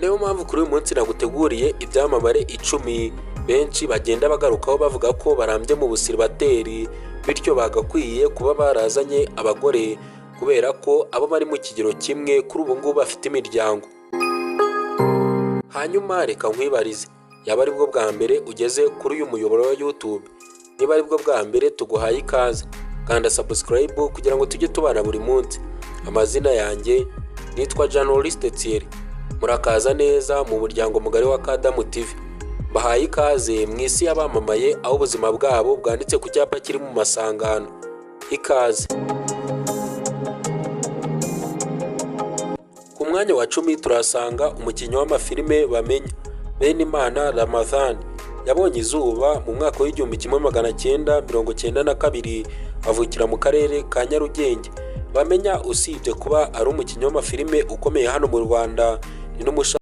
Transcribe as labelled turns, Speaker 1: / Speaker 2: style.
Speaker 1: niyo mpamvu kuri uyu munsi naguteguriye ibyamamare 10 benshi bagenda bagarukaho bavuga ko barambye mu busiribateri, bityo bagakwiye kuba barazanye abagore kubera ko abo bari mu kigero kimwe kuri ubu ngubu bafite imiryango. Hanyuma reka nkwibarize, yaba ari bwo bwa mbere ugeze kuri uyu muyoboro wa YouTube? Niba ari bwo bwa mbere tuguhaye ikaze, kanda subscribe kugira ngo tujye tubana buri munsi. Amazina yanjye nitwa Journaliste Thierry, murakaza neza mu muryango mugari wa Kadamu TV. Bahaye ikaze mu isi y'abamamaye aho ubuzima bwabo bwanditse ku cyapa kiri mu masangano. Ikaze. Ku mwanya wa 10 turasanga umukinnyi w'amafilime bamenya Benimana Ramadhan. Yabonye izuba mu mwaka w'1992, avukira mu karere ka Nyarugenge. Bamenya usibye kuba ari umukinnyi w'amafilime ukomeye hano mu Rwanda, ni